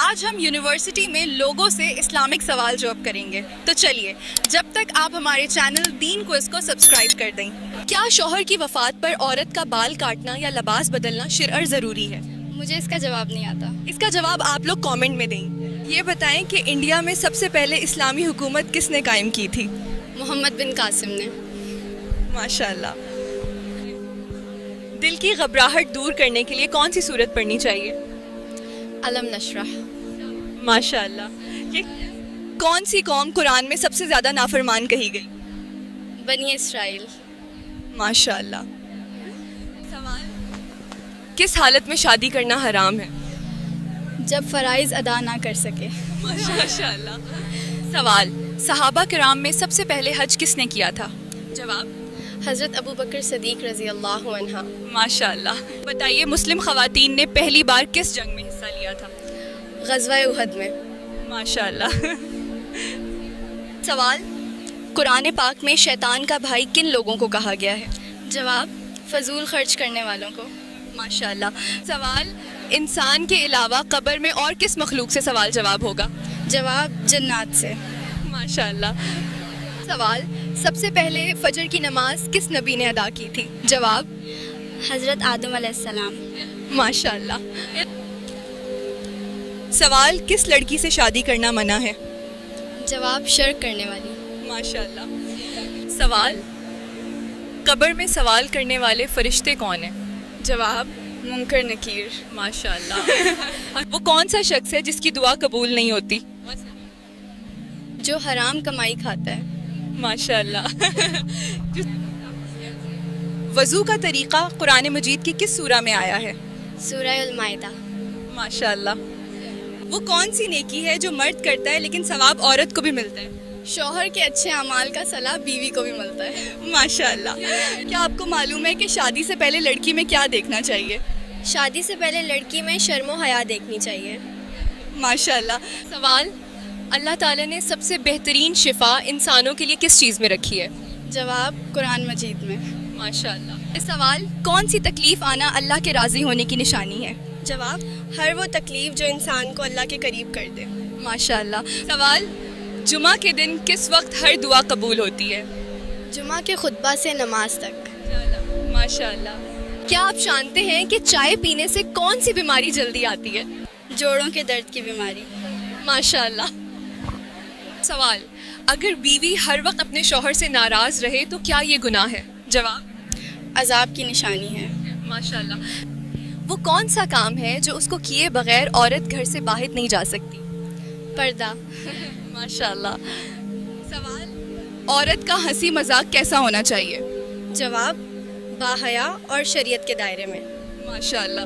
آج ہم یونیورسٹی میں لوگوں سے اسلامک سوال جواب کریں گے. تو چلیے جب تک آپ ہمارے چینل دین کوئز کو سبسکرائب کر دیں. کیا شوہر کی وفات پر عورت کا بال کاٹنا یا لباس بدلنا شرعن ضروری ہے؟ مجھے اس کا جواب نہیں آتا. اس کا جواب آپ لوگ کامنٹ میں دیں. یہ بتائیں کہ انڈیا میں سب سے پہلے اسلامی حکومت کس نے قائم کی تھی؟ محمد بن قاسم نے. ماشاء اللہ. دل کی گھبراہٹ دور کرنے کے لیے کون سی سورت پڑھنی چاہیے؟ علم نشرح. ماشاء اللہ. یہ کون سی قوم قرآن میں سب سے زیادہ نافرمان کہی گئی؟ بنی اسرائیل. ماشاء اللہ. سوال: کس حالت میں شادی کرنا حرام ہے؟ جب فرائض ادا نہ کر سکے. ماشاء اللہ. سوال: صحابہ کرام میں سب سے پہلے حج کس نے کیا تھا؟ جواب: حضرت ابو بکر صدیق رضی اللہ عنہ. ماشاء اللہ. بتائیے مسلم خواتین نے پہلی بار کس جنگ میں حصہ لیا تھا؟ غزوہ احد میں. ماشاء اللہ. سوال: قرآن پاک میں شیطان کا بھائی کن لوگوں کو کہا گیا ہے؟ جواب: فضول خرچ کرنے والوں کو. ماشاء اللہ. سوال: انسان کے علاوہ قبر میں اور کس مخلوق سے سوال جواب ہوگا؟ جواب: جنات سے. ماشاء اللہ. سوال: سب سے پہلے فجر کی نماز کس نبی نے ادا کی تھی؟ جواب: حضرت آدم علیہ السلام. ماشاء اللہ. سوال: کس لڑکی سے شادی کرنا منع ہے؟ جواب: شرک کرنے والی. ماشاء اللہ. سوال: قبر میں سوال کرنے والے فرشتے کون ہیں؟ جواب: منکر نکیر. ماشاء اللہ. وہ کون سا شخص ہے جس کی دعا قبول نہیں ہوتی؟ جو حرام کمائی کھاتا ہے. ماشاء اللہ. وضو کا طریقہ قرآن مجید کی کس سورہ میں آیا ہے؟ سورہ المائدہ. ماشاء اللہ. وہ کون سی نیکی ہے جو مرد کرتا ہے لیکن ثواب عورت کو بھی ملتا ہے؟ شوہر کے اچھے اعمال کا صلاح بیوی کو بھی ملتا ہے. ماشاء اللہ. کیا آپ کو معلوم ہے کہ شادی سے پہلے لڑکی میں کیا دیکھنا چاہیے؟ شادی سے پہلے لڑکی میں شرم و حیا دیکھنی چاہیے. ماشاء اللہ. سوال: اللہ تعالیٰ نے سب سے بہترین شفا انسانوں کے لیے کس چیز میں رکھی ہے؟ جواب: قرآن مجید میں. ماشاء اللہ. سوال: کون سی تکلیف آنا اللہ کے راضی ہونے کی نشانی ہے؟ جواب: ہر وہ تکلیف جو انسان کو اللہ کے قریب کر دے. ماشاء اللہ. سوال: جمعہ کے دن کس وقت ہر دعا قبول ہوتی ہے؟ جمعہ کے خطبہ سے نماز تک. ماشاء اللہ. کیا آپ جانتے ہیں کہ چائے پینے سے کون سی بیماری جلدی آتی ہے؟ جوڑوں کے درد کی بیماری. ماشاء اللہ. سوال: اگر بیوی ہر وقت اپنے شوہر سے ناراض رہے تو کیا یہ گناہ ہے؟ جواب: عذاب کی نشانی ہے. ماشاء اللہ. وہ کون سا کام ہے جو اس کو کیے بغیر عورت گھر سے باہر نہیں جا سکتی؟ پردہ. ماشاء اللہ. سوال: عورت کا ہنسی مذاق کیسا ہونا چاہیے؟ جواب: باحیا اور شریعت کے دائرے میں. ماشاء اللہ.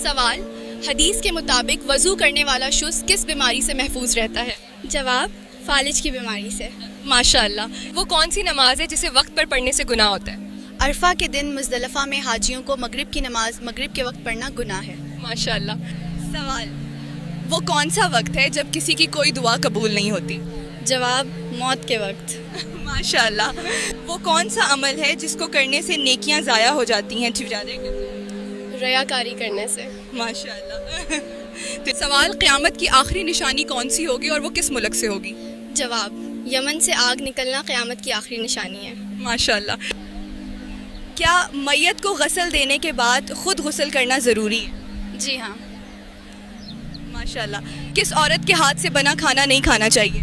سوال: حدیث کے مطابق وضو کرنے والا شخص کس بیماری سے محفوظ رہتا ہے؟ جواب: فالج کی بیماری سے. ماشاء اللہ. وہ کون سی نماز ہے جسے وقت پر پڑھنے سے گناہ ہوتا ہے؟ عرفہ کے دن مزدلفہ میں حاجیوں کو مغرب کی نماز مغرب کے وقت پڑھنا گناہ ہے. ماشاء اللہ. سوال: وہ کون سا وقت ہے جب کسی کی کوئی دعا قبول نہیں ہوتی؟ جواب: موت کے وقت. ماشاء اللہ. وہ کون سا عمل ہے جس کو کرنے سے نیکیاں ضائع ہو جاتی ہیں؟ ریاکاری کرنے سے. ماشاء اللہ. سوال: قیامت کی آخری نشانی کون سی ہوگی اور وہ کس ملک سے ہوگی؟ جواب: یمن سے آگ نکلنا قیامت کی آخری نشانی ہے. ماشاء اللہ. کیا میت کو غسل دینے کے بعد خود غسل کرنا ضروری ہے؟ جی ہاں. ماشاء اللہ. کس عورت کے ہاتھ سے بنا کھانا نہیں کھانا چاہیے؟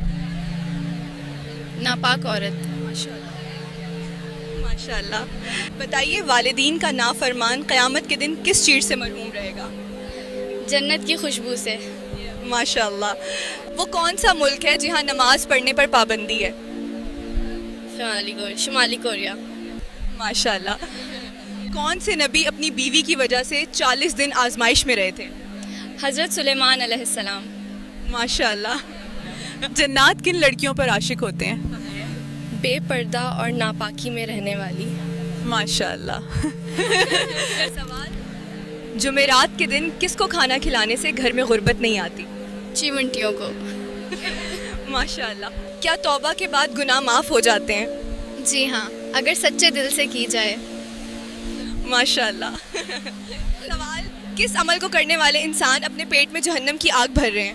ناپاک عورت. ماشاء اللہ. ماشاء اللہ. بتائیے والدین کا نافرمان قیامت کے دن کس چیز سے محروم رہے گا؟ جنت کی خوشبو سے. ماشاء اللہ. وہ کون سا ملک ہے جہاں نماز پڑھنے پر پابندی ہے؟ شمالی کوریا. ماشاء اللہ. کون سے نبی اپنی بیوی کی وجہ سے 40 دن آزمائش میں رہے تھے؟ حضرت سلیمان علیہ السلام. ماشاء اللہ. جنات کن لڑکیوں پر عاشق ہوتے ہیں؟ بے پردہ اور ناپاکی میں رہنے والی. ماشاء اللہ. سوال: جمعرات کے دن کس کو کھانا کھلانے سے گھر میں غربت نہیں آتی؟ چیونٹیوں کو. ماشاء اللہ. کیا توبہ کے بعد گناہ معاف ہو جاتے ہیں؟ جی ہاں، اگر سچے دل سے کی جائے. ماشاء اللہ. سوال: کس عمل کو کرنے والے انسان اپنے پیٹ میں جہنم کی آگ بھر رہے ہیں؟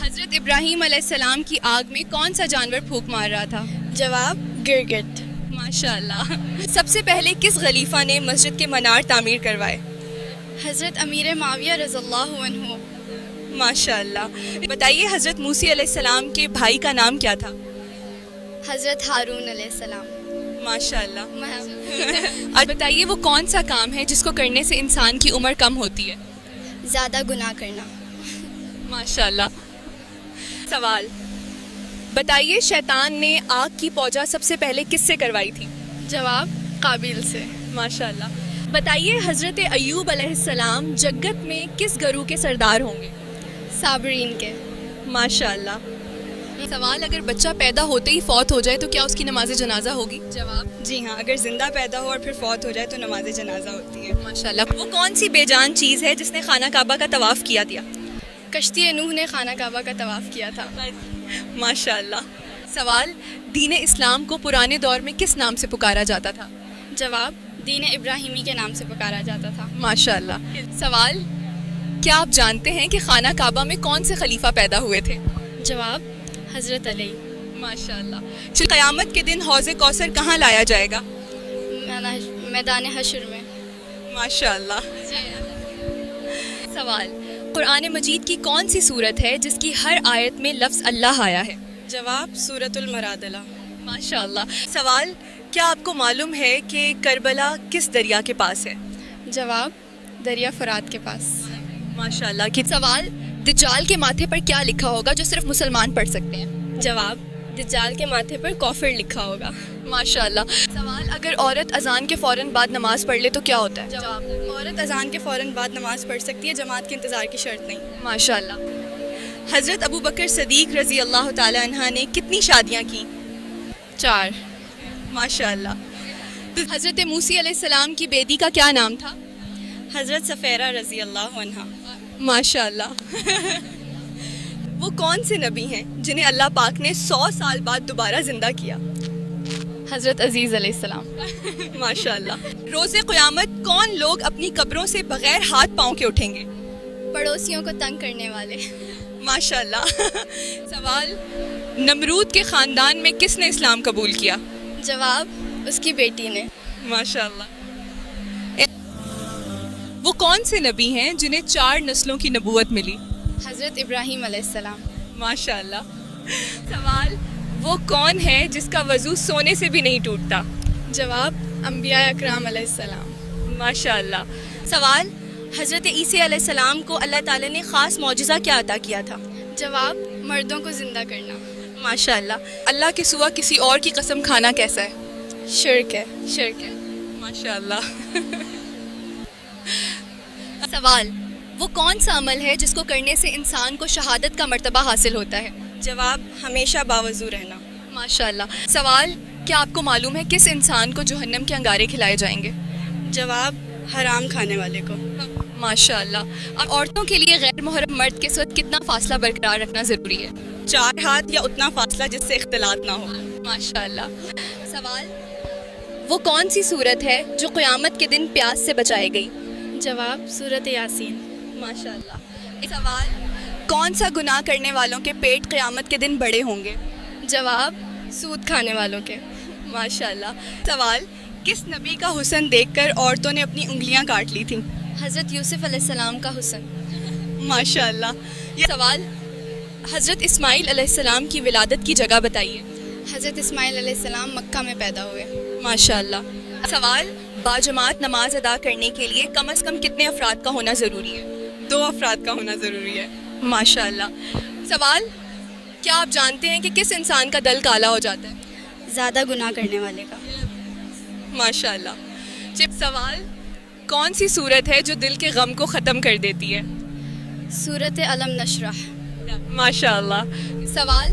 حضرت ابراہیم علیہ السلام کی آگ میں کون سا جانور پھونک مار رہا تھا؟ جواب گرگٹ. ماشاء اللہ. سب سے پہلے کس خلیفہ نے مسجد کے منار تعمیر کروائے؟ حضرت امیر معاویہ رضی اللہ عنہ. ماشاء اللہ. بتائیے حضرت موسی علیہ السلام کے بھائی کا نام کیا تھا؟ حضرت ہارون علیہ السلام. ماشاء اللہ. اور بتائیے وہ کون سا کام ہے جس کو کرنے سے انسان کی عمر کم ہوتی ہے؟ زیادہ گناہ کرنا. ماشاء اللہ. سوال بتائیے شیطان نے آگ کی پوجا سب سے پہلے کس سے کروائی تھی؟ جواب قابل سے. ماشاء اللہ. بتائیے حضرت ایوب علیہ السلام جگت میں کس گروہ کے سردار ہوں گے؟ صابرین کے. ماشاء اللہ. سوال اگر بچہ پیدا ہوتے ہی فوت ہو جائے تو کیا اس کی نماز جنازہ ہوگی؟ جواب جی ہاں، اگر زندہ پیدا ہو اور پھر فوت ہو جائے تو نماز جنازہ ہوتی ہے. ماشاء اللہ. وہ کون سی بے جان چیز ہے جس نے خانہ کعبہ کا طواف کیا دیا؟ کشتی نوح نے خانہ کعبہ کا طواف کیا تھا. ماشاء اللہ. سوال دین اسلام کو پرانے دور میں کس نام سے پکارا جاتا تھا؟ جواب دین ابراہیمی کے نام سے پکارا جاتا تھا. ماشاء اللہ. سوال کیا آپ جانتے ہیں کہ خانہ کعبہ میں کون سے خلیفہ پیدا ہوئے تھے؟ جواب حضرت علی. ماشاء اللہ. قیامت کے دن حوض کوثر کہاں لایا جائے گا؟ میدان حشر میں. ماشاء اللہ. سوال قرآن مجید کی کون سی صورت ہے جس کی ہر آیت میں لفظ اللہ آیا ہے؟ جواب سورۃ المرادلہ. ماشاء اللہ. سوال کیا آپ کو معلوم ہے کہ کربلا کس دریا کے پاس ہے؟ جواب دریا فرات کے پاس. ماشاء اللہ. سوال دجال کے ماتھے پر کیا لکھا ہوگا جو صرف مسلمان پڑھ سکتے ہیں؟ جواب دجال کے ماتھے پر کافر لکھا ہوگا. ماشاء اللہ. سوال اگر عورت اذان کے فوراً بعد نماز پڑھ لے تو کیا ہوتا ہے؟ جواب عورت اذان کے فوراً بعد نماز پڑھ سکتی ہے، جماعت کے انتظار کی شرط نہیں. ماشاء اللہ. حضرت ابو بکر صدیق رضی اللہ تعالی عنہ نے کتنی شادیاں کی؟ 4. ماشاء اللہ. حضرت موسی علیہ السلام کی بیٹی کا کیا نام تھا؟ حضرت سفیرہ رضی اللہ عنہ. ماشاء اللہ. وہ کون سے نبی ہیں جنہیں اللہ پاک نے 100 سال بعد دوبارہ زندہ کیا؟ حضرت عزیز علیہ السلام. ماشاء اللہ. روز قیامت کون لوگ اپنی قبروں سے بغیر ہاتھ پاؤں کے اٹھیں گے؟ پڑوسیوں کو تنگ کرنے والے. ماشاء اللہ. سوال نمرود کے خاندان میں کس نے اسلام قبول کیا؟ جواب اس کی بیٹی نے. ماشاء اللہ. وہ کون سے نبی ہیں جنہیں 4 نسلوں کی نبوت ملی؟ حضرت ابراہیم علیہ السلام. ماشاء اللہ. سوال وہ کون ہے جس کا وضو سونے سے بھی نہیں ٹوٹتا؟ جواب انبیاء اکرام علیہ السلام. ماشاء اللہ. سوال حضرت عیسیٰ علیہ السلام کو اللہ تعالیٰ نے خاص معجزہ کیا عطا کیا تھا؟ جواب مردوں کو زندہ کرنا. ماشاء اللہ. اللہ کے سوا کسی اور کی قسم کھانا کیسا ہے؟ شرک ہے. شرک ہے. ماشاء اللہ. سوال وہ کون سا عمل ہے جس کو کرنے سے انسان کو شہادت کا مرتبہ حاصل ہوتا ہے؟ جواب ہمیشہ باوضو رہنا. ماشاء اللہ. سوال کیا آپ کو معلوم ہے کس انسان کو جہنم کے انگارے کھلائے جائیں گے؟ جواب حرام کھانے والے کو. ماشاء اللہ. اب عورتوں کے لیے غیر محرم مرد کے ساتھ کتنا فاصلہ برقرار رکھنا ضروری ہے؟ 4 ہاتھ یا اتنا فاصلہ جس سے اختلاط نہ ہو. ماشاء اللہ. سوال وہ کون سی صورت ہے جو قیامت کے دن پیاس سے بچائے گئی؟ جواب سورۃ یاسین. ماشاء اللہ. سوال کون سا گناہ کرنے والوں کے پیٹ قیامت کے دن بڑے ہوں گے؟ جواب سود کھانے والوں کے. ماشاء اللہ. سوال کس نبی کا حسن دیکھ کر عورتوں نے اپنی انگلیاں کاٹ لی تھیں؟ حضرت یوسف علیہ السلام کا حسن. ماشاء اللہ. یہ سوال حضرت اسماعیل علیہ السلام کی ولادت کی جگہ بتائیے. حضرت اسماعیل علیہ السلام مکہ میں پیدا ہوئے. ماشاء اللہ. سوال باجماعت نماز ادا کرنے کے لیے کم از کم کتنے افراد کا ہونا ضروری ہے؟ 2 افراد کا ہونا ضروری ہے. ماشاء اللہ. سوال کیا آپ جانتے ہیں کہ کس انسان کا دل کالا ہو جاتا ہے؟ زیادہ گناہ کرنے والے کا. ماشاء اللہ. سوال کون سی صورت ہے جو دل کے غم کو ختم کر دیتی ہے؟ سورۃ علم نشرح. ماشاء اللہ. سوال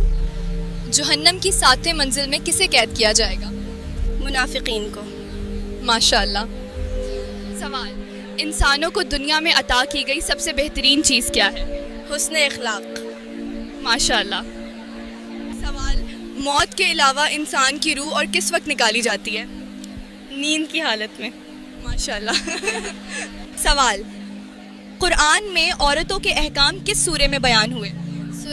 جہنم کی 7ویں منزل میں کسے قید کیا جائے گا؟ منافقین کو. ماشاء اللہ. سوال انسانوں کو دنیا میں عطا کی گئی سب سے بہترین چیز کیا ہے؟ حسن اخلاق. ماشاء اللہ. سوال موت کے علاوہ انسان کی روح اور کس وقت نکالی جاتی ہے؟ نیند کی حالت میں. ماشاء اللہ. سوال قرآن میں عورتوں کے احکام کس سورے میں بیان ہوئے؟